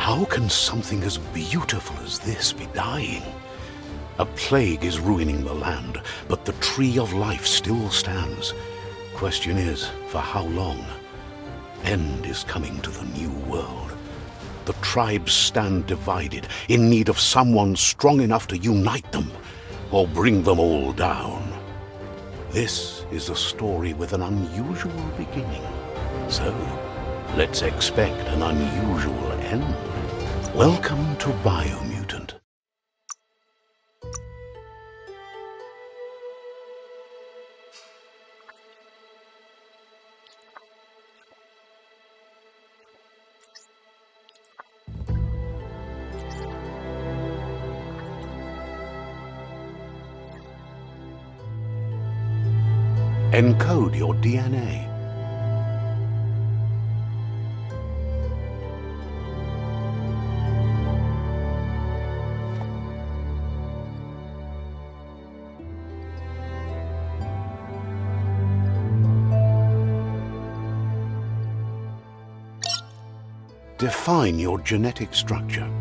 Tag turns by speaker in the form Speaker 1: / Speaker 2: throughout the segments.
Speaker 1: How can something as beautiful as this be dying? A plague is ruining the land, but the tree of life still stands. Question is, for how long? End is coming to the new world. The tribes stand divided, in need of someone strong enough to unite them, or bring them all down. This is a story with an unusual beginning. So, let's expect an unusual end. Welcome to Biomutant. Encode your DNA. Define your genetic structure.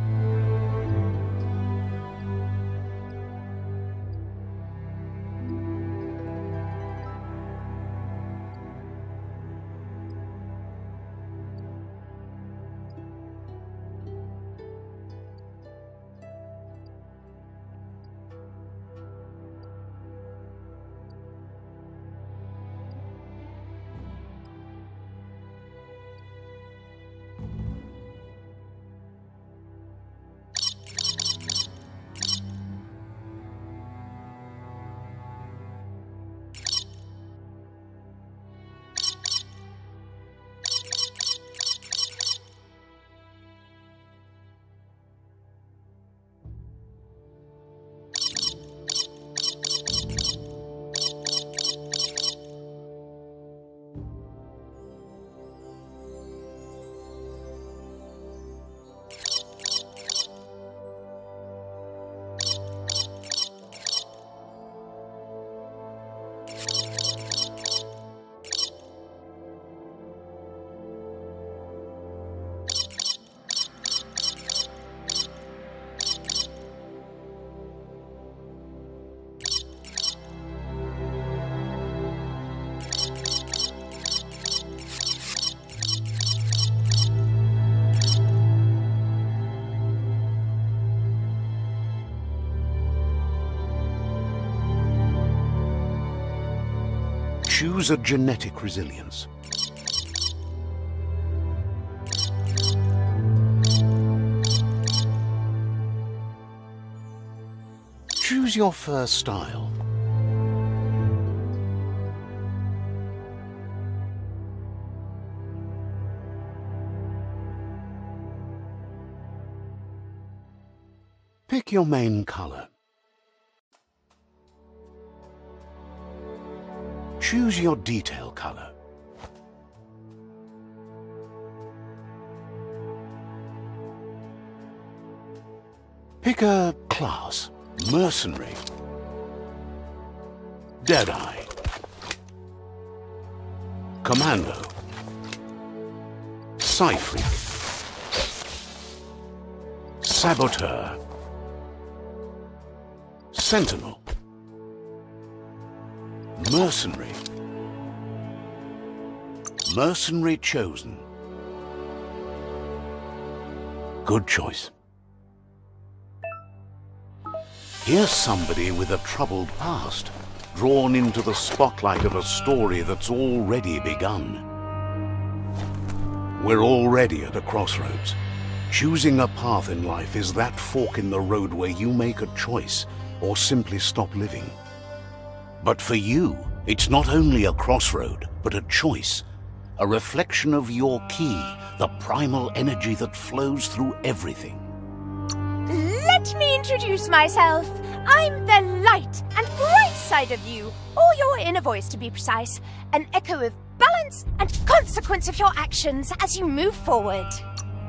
Speaker 1: Choose a genetic resilience. Choose your first style. Pick your main color. Choose your detail color. Pick a class. Mercenary. Deadeye. Commando. Cypher. Saboteur. Sentinel. Mercenary. Mercenary chosen. Good choice. Here's somebody with a troubled past, drawn into the spotlight of a story that's already begun. We're already at a crossroads. Choosing a path in life is that fork in the road where you make a choice or simply stop living. But for you, it's not only a crossroad, but a choice. A reflection of your key, the primal energy that flows through everything.
Speaker 2: Let me introduce myself. I'm the light and bright side of you, or your inner voice to be precise, an echo of balance and consequence of your actions as you move forward.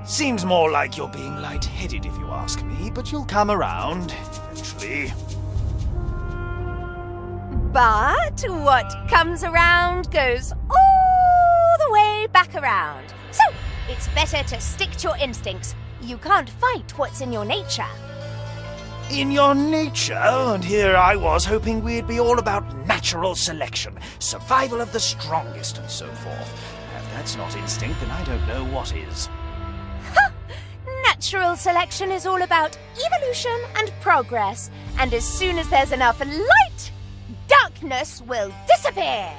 Speaker 3: Seems more like you're being light-headed if you ask me, but you'll come around, eventually.
Speaker 2: But what comes around goes all the way back around. So, it's better to stick to your instincts. You can't fight what's in your nature.
Speaker 3: In your nature, and here I was hoping we'd be all about natural selection, survival of the strongest, and so forth. If that's not instinct, then I don't know what is.
Speaker 2: Natural selection is all about evolution and progress, and as soon as there's enough light, darkness will disappear.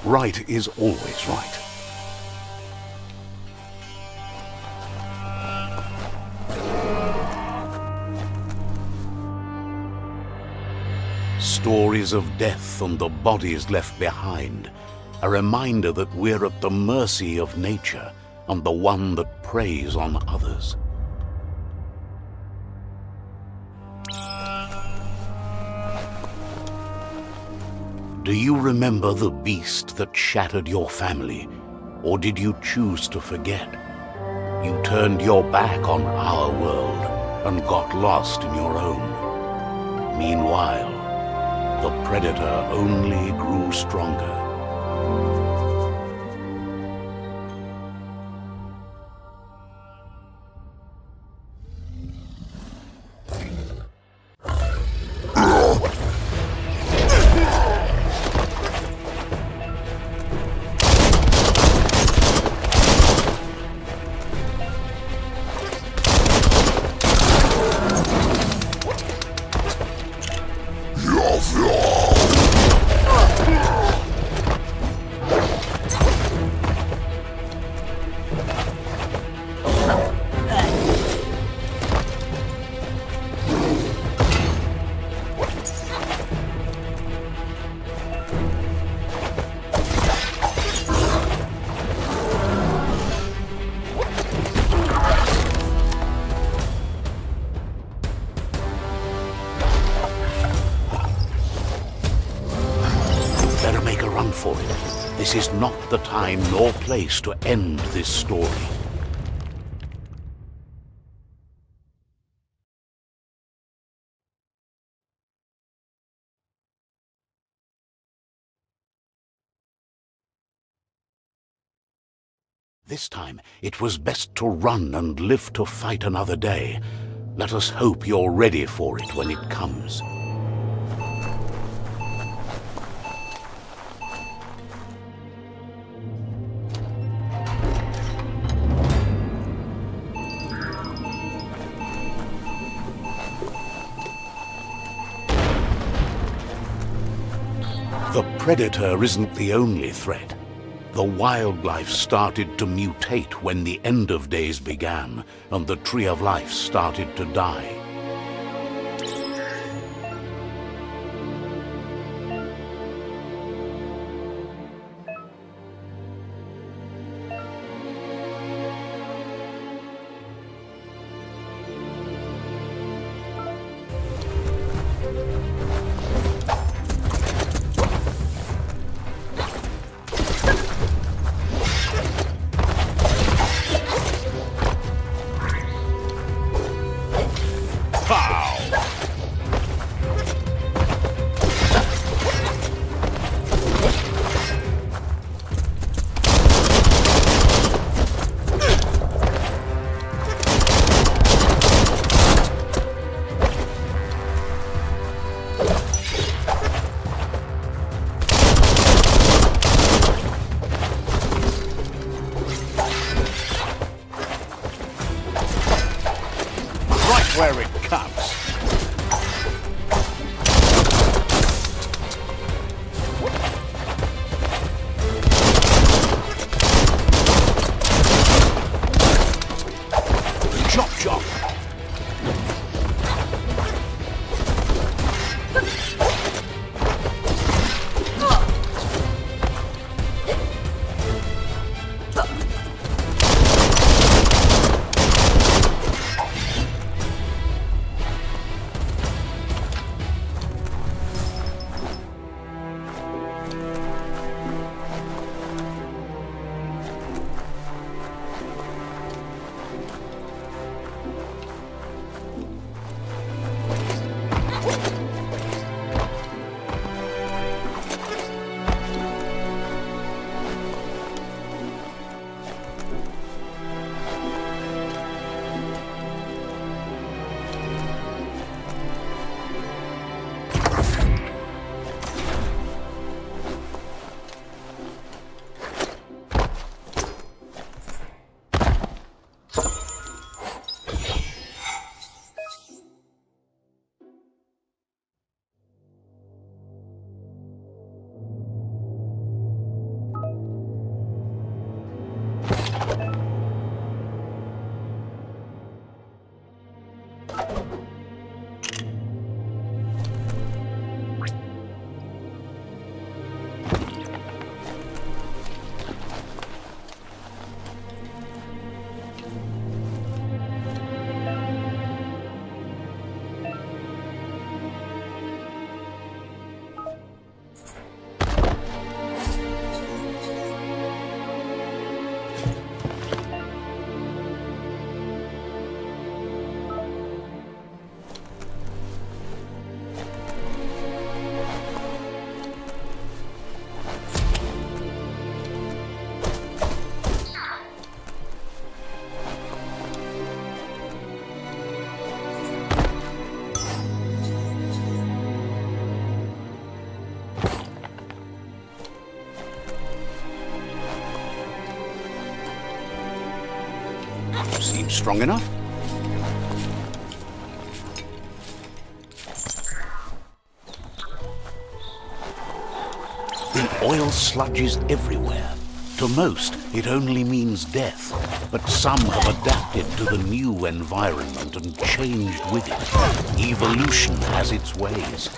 Speaker 1: Right is always right. Stories of death and the bodies left behind, a reminder that we're at the mercy of nature and the one that preys on others. Do you remember the beast that shattered your family, or did you choose to forget? You turned your back on our world and got lost in your own. Meanwhile, the predator only grew stronger. For it. This is not the time nor place to end this story. This time, it was best to run and live to fight another day. Let us hope you're ready for it when it comes. The predator isn't the only threat. The wildlife started to mutate when the end of days began, and the tree of life started to die. Where it comes. Chop, chop. Seems strong enough. The oil sludges everywhere. To most, it only means death, but some have adapted to the new environment and changed with it. Evolution has its ways.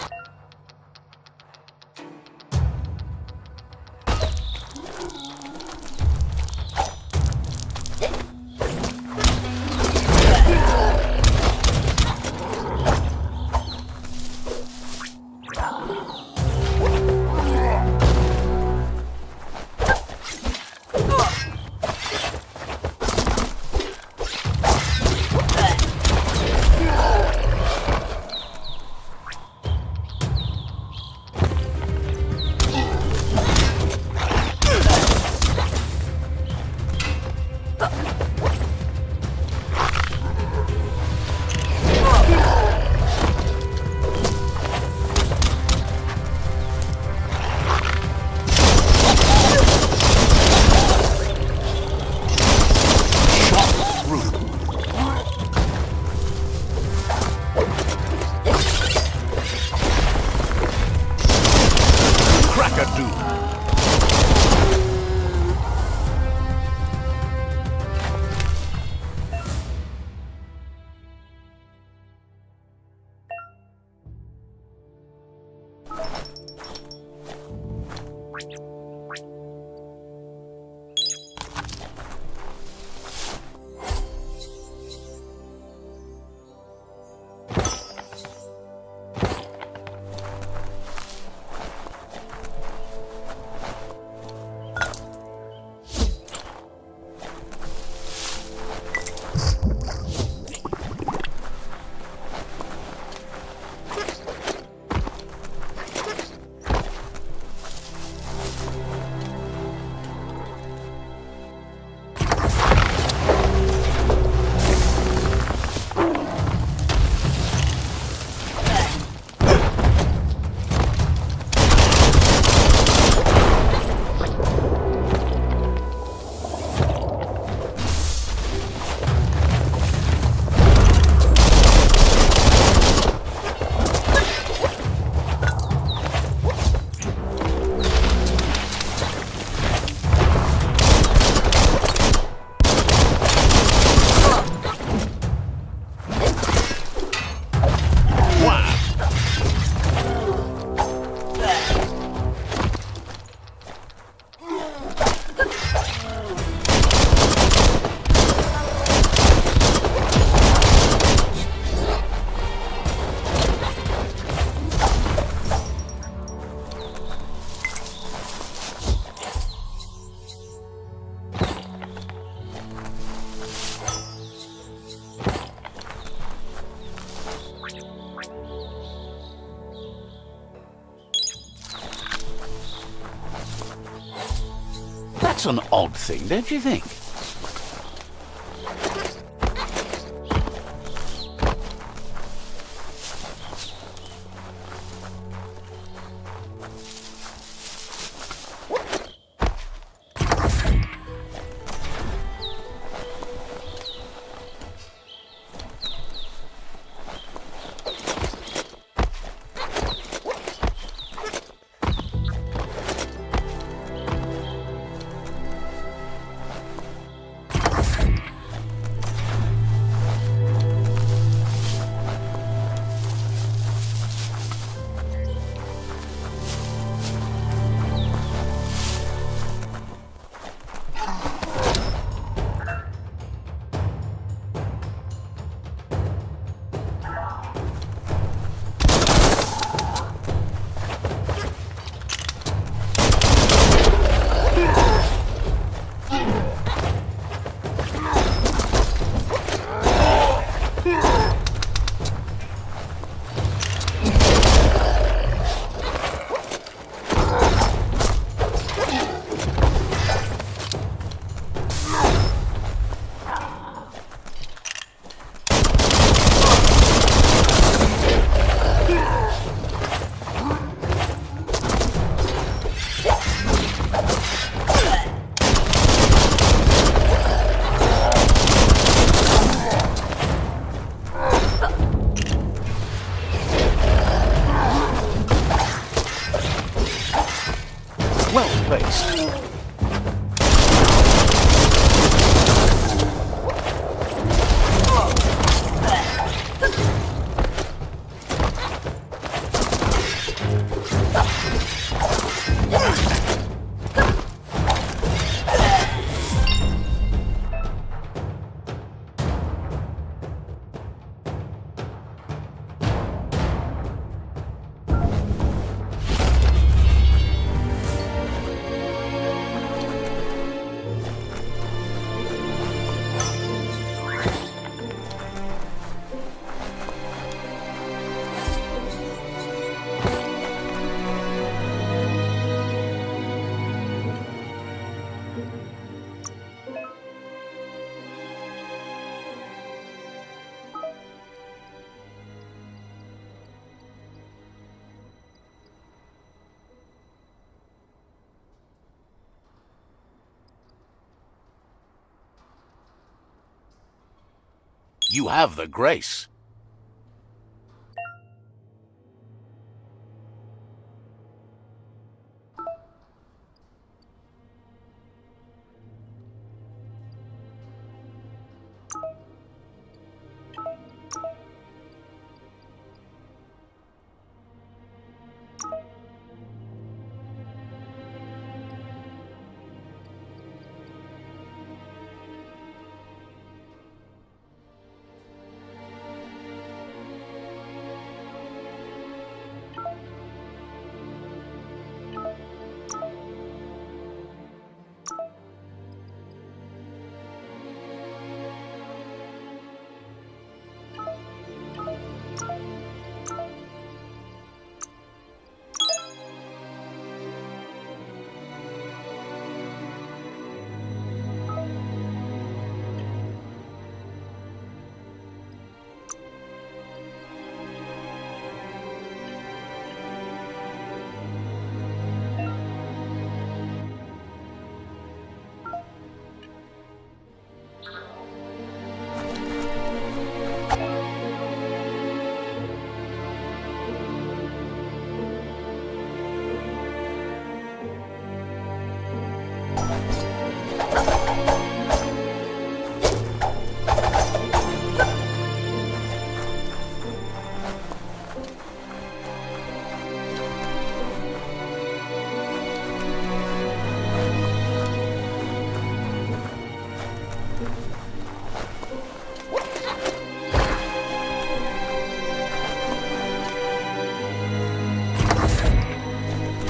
Speaker 1: That's an odd thing, don't you think? You have the grace.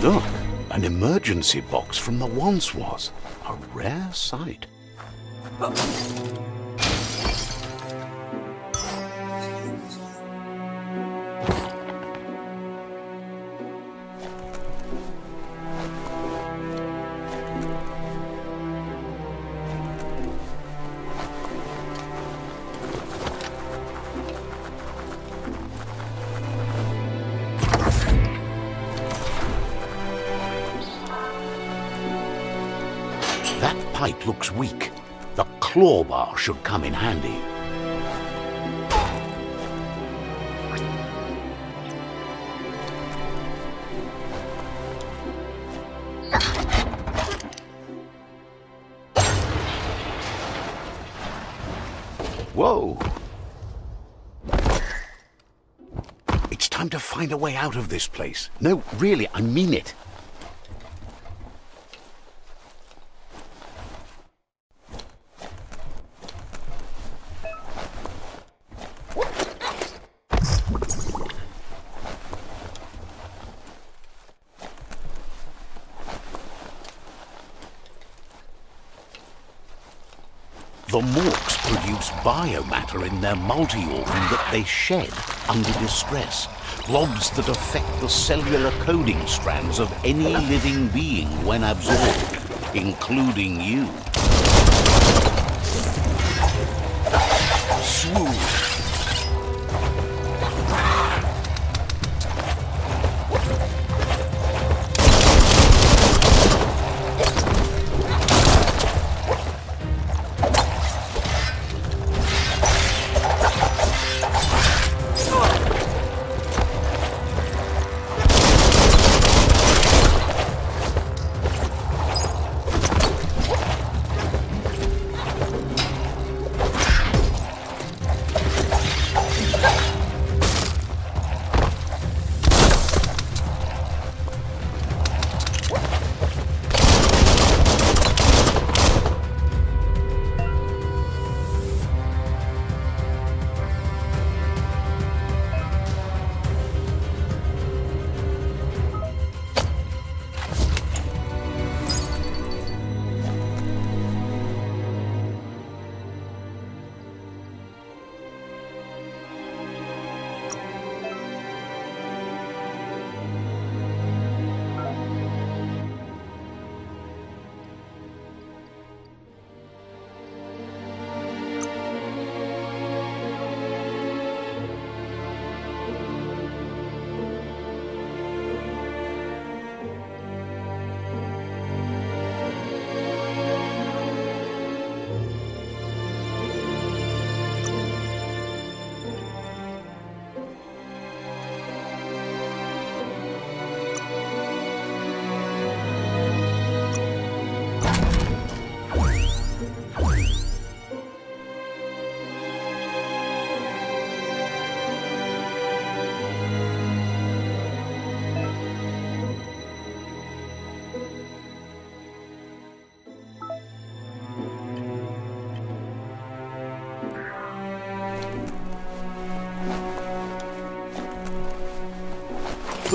Speaker 1: Look, an emergency box from the once was. A rare sight. That pipe looks weak. The claw bar should come in handy. Whoa! It's time to find a way out of this place. No, really, I mean it. The Morks produce biomatter in their multi-organ that they shed under distress. Blobs that affect the cellular coding strands of any living being when absorbed, including you. Swoon.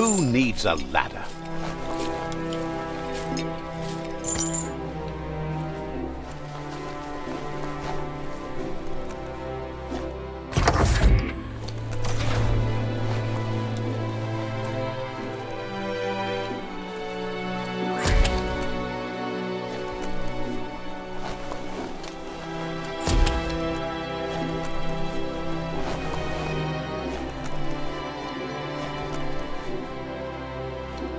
Speaker 1: Who needs a ladder?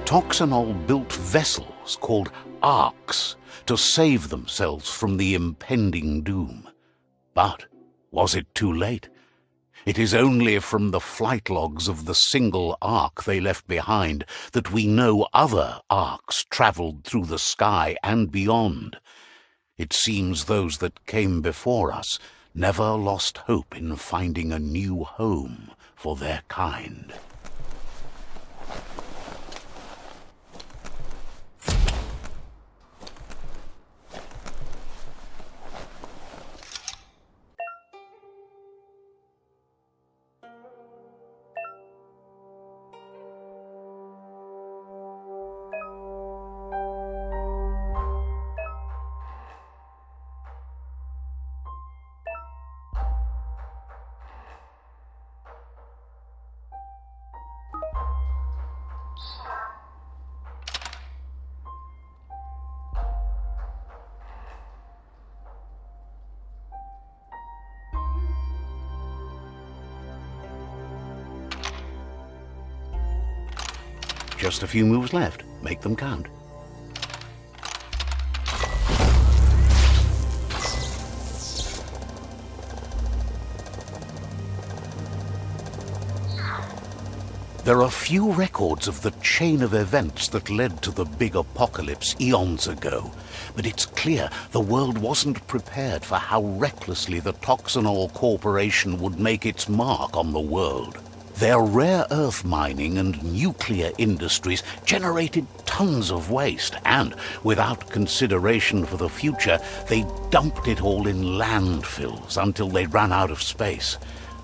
Speaker 1: Toxanol built vessels called arks to save themselves from the impending doom. But was it too late? It is only from the flight logs of the single ark they left behind that we know other arks travelled through the sky and beyond. It seems those that came before us never lost hope in finding a new home for their kind. Just a few moves left. Make them count. There are few records of the chain of events that led to the big apocalypse eons ago, but it's clear the world wasn't prepared for how recklessly the Toxanol Corporation would make its mark on the world. Their rare earth mining and nuclear industries generated tons of waste, and, without consideration for the future, they dumped it all in landfills until they ran out of space.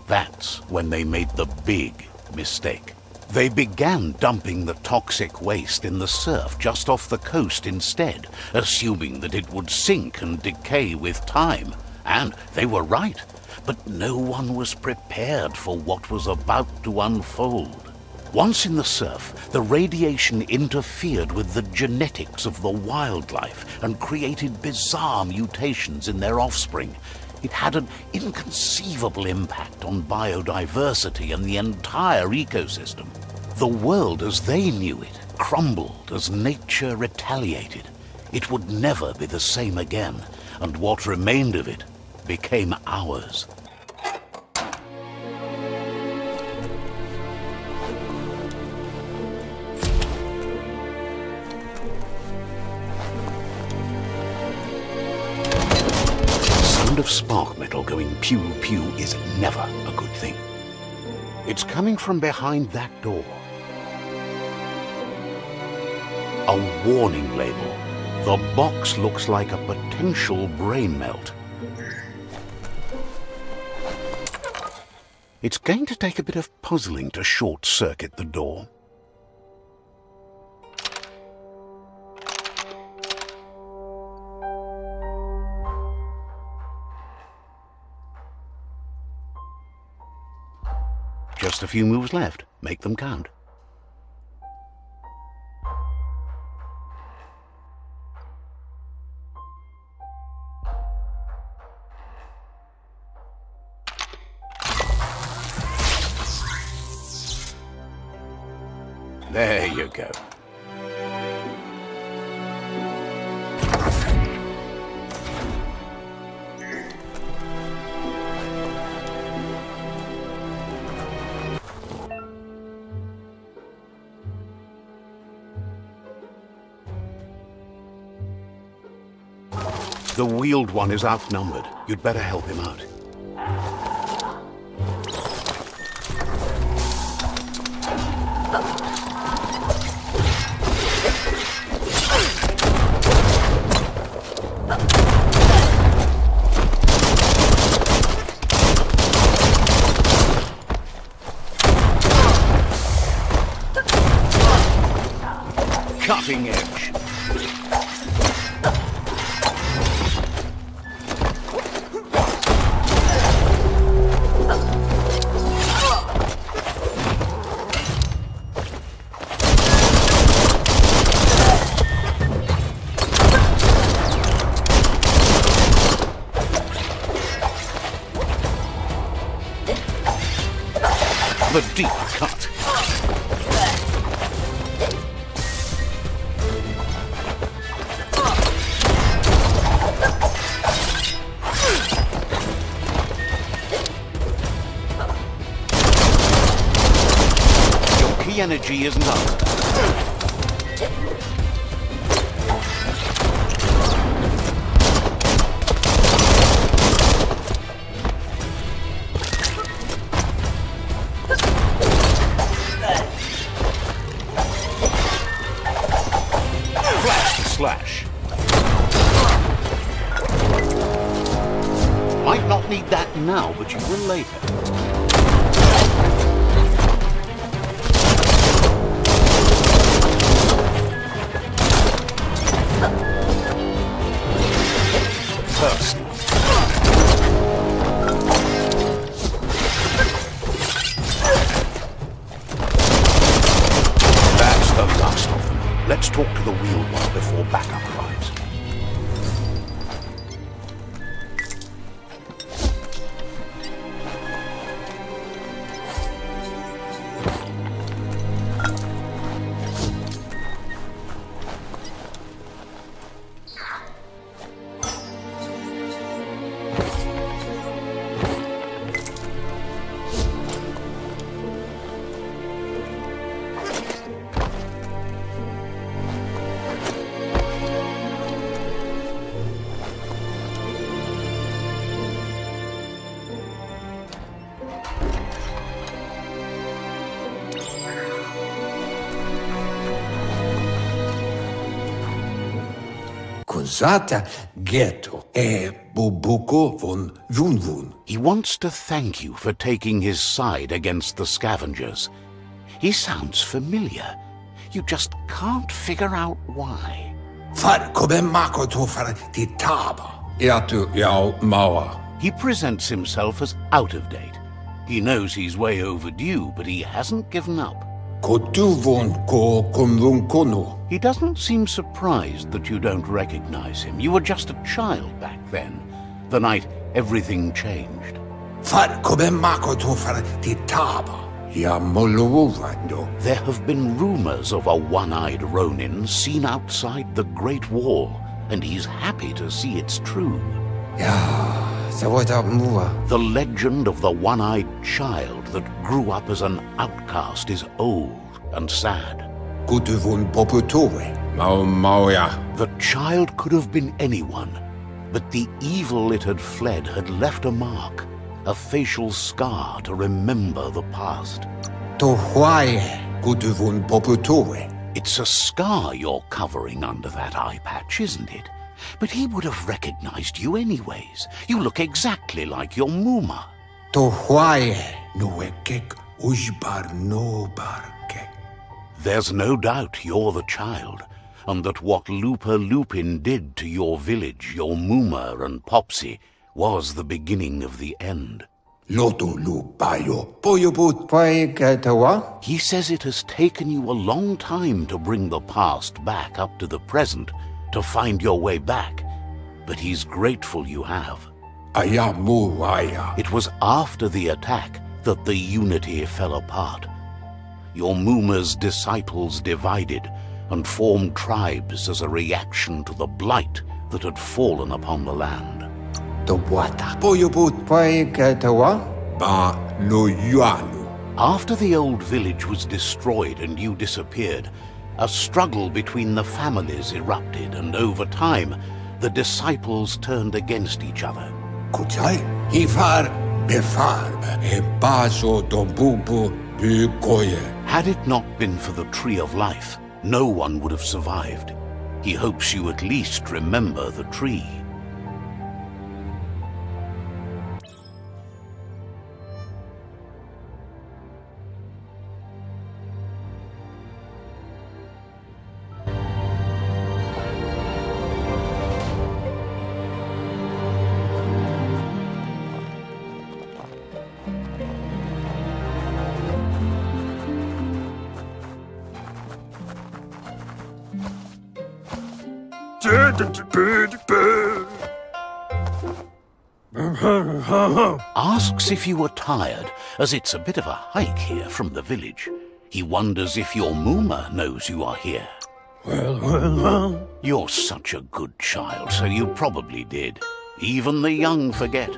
Speaker 1: That's when they made the big mistake. They began dumping the toxic waste in the surf just off the coast instead, assuming that it would sink and decay with time. And they were right. But no one was prepared for what was about to unfold. Once in the surf, the radiation interfered with the genetics of the wildlife and created bizarre mutations in their offspring. It had an inconceivable impact on biodiversity and the entire ecosystem. The world as they knew it crumbled as nature retaliated. It would never be the same again, and what remained of it became ours. The sound of spark metal going pew-pew is never a good thing. It's coming from behind that door. A warning label. The box looks like a potential brain melt. It's going to take a bit of puzzling to short-circuit the door. Just a few moves left. Make them count. There you go. The wheeled one is outnumbered. You'd better help him out. cutting edge. The deep cut. Your key energy isn't up. Slash. Might not need that now, but you will later. Personal. That's the last of them. Let's talk to the wheel one before backup arrives.
Speaker 4: Cos'ata ghetto e bubuko von vunvun.
Speaker 1: He wants to thank you for taking his side against the scavengers. He sounds familiar. You just can't figure out why.
Speaker 4: Far come makoto far ti taba. Iatu yao mawa.
Speaker 1: He presents himself as out of date. He knows he's way overdue, but he hasn't given up.
Speaker 4: Kotuvon ko kumvun kono.
Speaker 1: He doesn't seem surprised that you don't recognize him. You were just a child back then, the night everything changed.
Speaker 4: Far come makoto far ti taba. Ya molovando.
Speaker 1: There have been rumors of a one-eyed Ronin seen outside the Great Wall, and he's happy to see it's true.
Speaker 4: Ya, sawata mua.
Speaker 1: The legend of the one-eyed child that grew up as an outcast is old and sad.
Speaker 4: Kotuvon poputore. Mao maoya.
Speaker 1: The child could have been anyone, but the evil it had fled had left a mark, a facial scar to remember the past.
Speaker 4: To huaye. Kotuvon poputore.
Speaker 1: It's a scar you're covering under that eye patch, isn't it? But he would have recognized you anyways. You look exactly like your Muma.
Speaker 4: To huaye. Nuekek ujbar no barke.
Speaker 1: There's no doubt you're the child, and that what Lupa Lupin did to your village, your Muma and Popsy, was the beginning of the end.
Speaker 4: Loto lupayo. Poyobut paikatawa.
Speaker 1: He says it has taken you a long time to bring the past back up to the present, to find your way back, but he's grateful you have.
Speaker 4: Ayamu aya.
Speaker 1: It was after the attack that the unity fell apart. Your Muma's disciples divided and formed tribes as a reaction to the blight that had fallen upon the land.
Speaker 4: To wata. Poyobut paikatawa. Ba no yuanu.
Speaker 1: After the old village was destroyed and you disappeared, a struggle between the families erupted, and over time, the disciples turned against each other.
Speaker 4: Kuchai. Ifar befar. E baso do bubu bukoye.
Speaker 1: Had it not been for the Tree of Life, no one would have survived. He hopes you at least remember the tree. Asks if you are tired, as it's a bit of a hike here from the village. He wonders if your Mooma knows you are here.
Speaker 5: Well.
Speaker 1: You're such a good child, so you probably did. Even the young forget.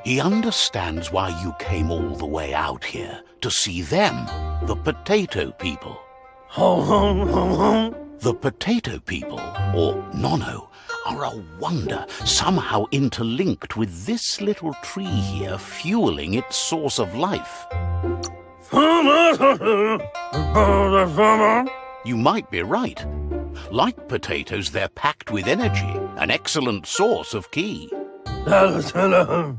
Speaker 1: He understands why you came all the way out here, to see them, the potato people. The potato people, or Nono, are a wonder, somehow interlinked with this little tree here fueling its source of life. You might be right. Like potatoes, they're packed with energy, an excellent source of ki. The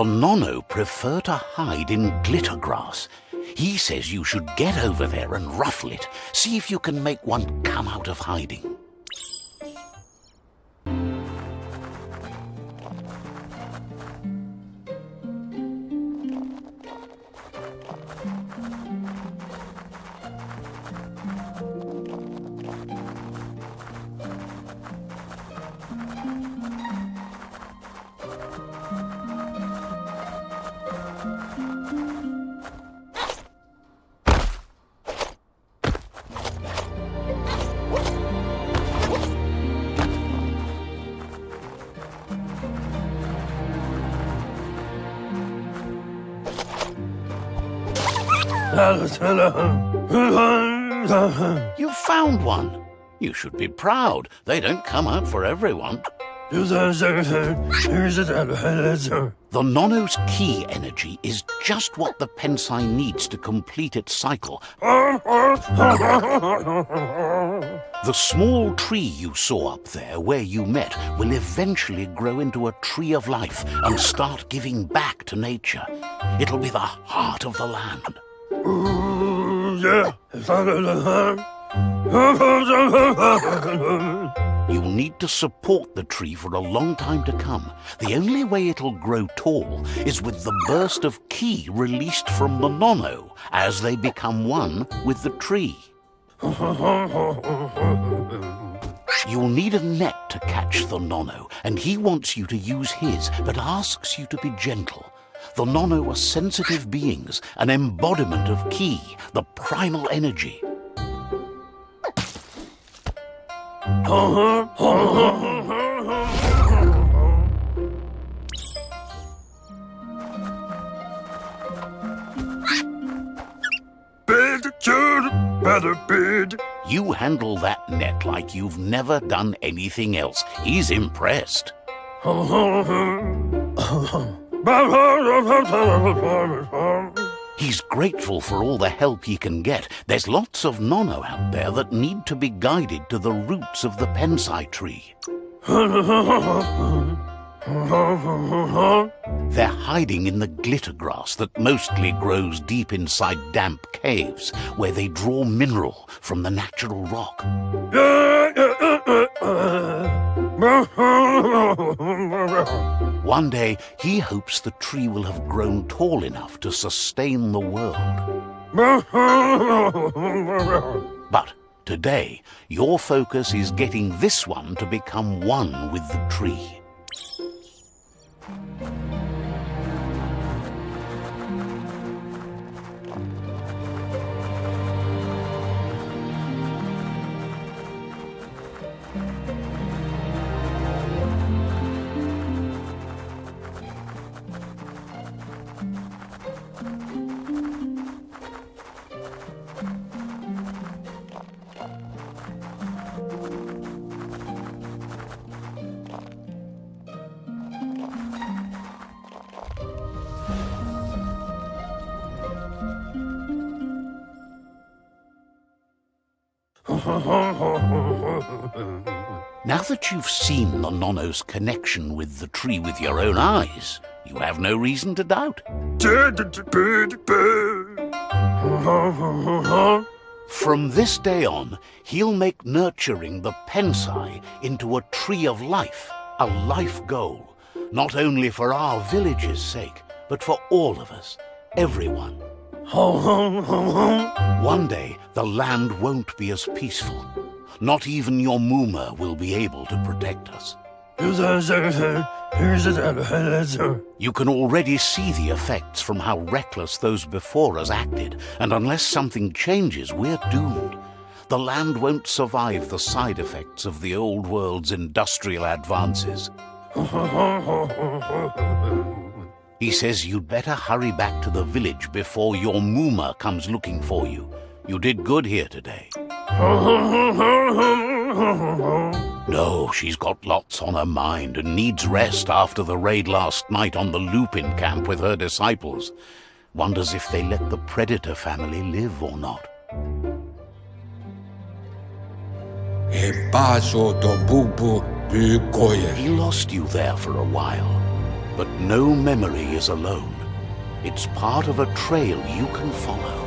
Speaker 1: Nono prefer to hide in glitter grass. He says you should get over there and ruffle it. See if you can make one come out of hiding. You found one. You should be proud. They don't come out for everyone. The Nono's ki energy is just what the Pensai needs to complete its cycle. The small tree you saw up there where you met will eventually grow into a tree of life and start giving back to nature. It'll be the heart of the land. You'll need to support the tree for a long time to come. The only way it'll grow tall is with the burst of ki released from the Nono as they become one with the tree. You'll need a net to catch the Nono, and he wants you to use his, but asks you to be gentle. The Nono are sensitive beings, an embodiment of ki, the primal energy. You handle that net like you've never done anything else. He's impressed. He's grateful for all the help he can get. There's lots of Nono out there that need to be guided to the roots of the Pensai tree. They're hiding in the glitter grass that mostly grows deep inside damp caves, where they draw mineral from the natural rock. One day, he hopes the tree will have grown tall enough to sustain the world. But today, your focus is getting this one to become one with the tree. Now that you've seen the Nono's connection with the tree with your own eyes, you have no reason to doubt. From this day on, he'll make nurturing the Pensai into a tree of life, a life goal, not only for our village's sake, but for all of us, everyone. One day, the land won't be as peaceful. Not even your Mooma will be able to protect us. You can already see the effects from how reckless those before us acted, and unless something changes, we're doomed. The land won't survive the side effects of the old world's industrial advances. He says you'd better hurry back to the village before your Mooma comes looking for you. You did good here today. No, she's got lots on her mind and needs rest after the raid last night on the Lupin camp with her disciples. Wonders if they let the Predator family live or not.
Speaker 4: E baso do bubu bugoye.
Speaker 1: He lost you there for a while, but no memory is alone. It's part of a trail you can follow.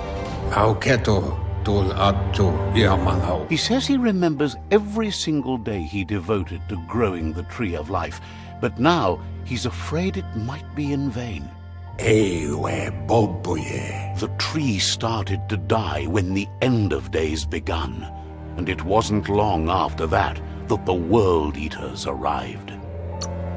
Speaker 4: Auketo tul atu yamanau.
Speaker 1: He says he remembers every single day he devoted to growing the Tree of Life, but now he's afraid it might be in vain.
Speaker 4: Ewe bobuye.
Speaker 1: The tree started to die when the end of days begun, and it wasn't long after that that the World Eaters arrived.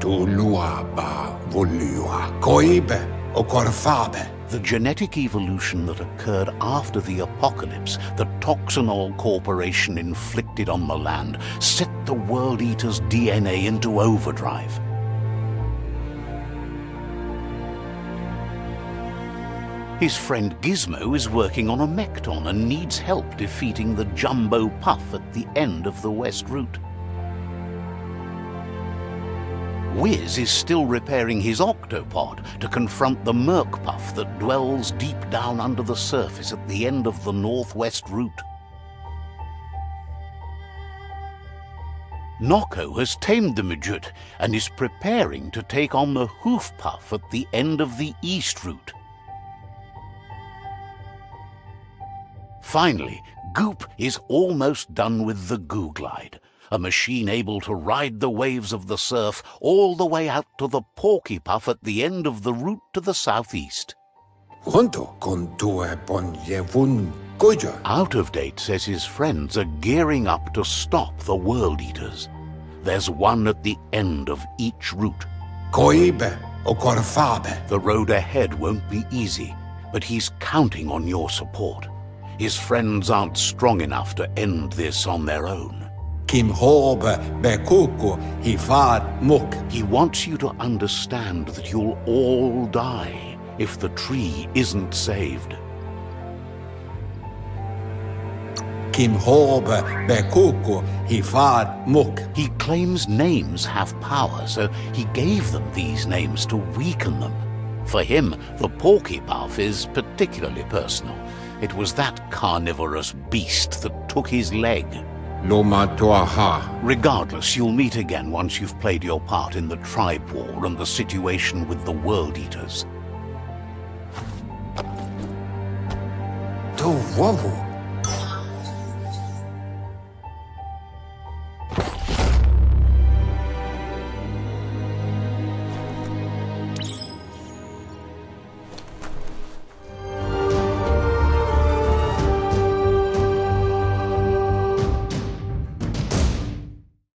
Speaker 4: Tulua ba volua. Koibe o korfabe.
Speaker 1: The genetic evolution that occurred after the apocalypse that Toxanol Corporation inflicted on the land set the World Eater's DNA into overdrive. His friend Gizmo is working on a Mekton and needs help defeating the Jumbo Puff at the end of the West Route. Wiz is still repairing his octopod to confront the Merc Puff that dwells deep down under the surface at the end of the Northwest Route. Noko has tamed the Midget and is preparing to take on the Hoof Puff at the end of the East Route. Finally, Goop is almost done with the Goo Glide, a machine able to ride the waves of the surf all the way out to the Porky Puff at the end of the route to the southeast.
Speaker 4: Junto con tue ponjevun goja.
Speaker 1: Out of Date says his friends are gearing up to stop the World Eaters. There's one at the end of each route.
Speaker 4: Koibe o korfabe.
Speaker 1: The road ahead won't be easy, but he's counting on your support. His friends aren't strong enough to end this on their own.
Speaker 4: Kim hobe bekuku hifad muk.
Speaker 1: He wants you to understand that you'll all die if the tree isn't saved.
Speaker 4: Kim hobe bekuku hifad muk.
Speaker 1: He claims names have power, so he gave them these names to weaken them. For him, the Porky Puff is particularly personal. It was that carnivorous beast that took his leg.
Speaker 4: Loma tuaha.
Speaker 1: Regardless, you'll meet again once you've played your part in the tribe war and the situation with the World Eaters.
Speaker 4: Tu wavu.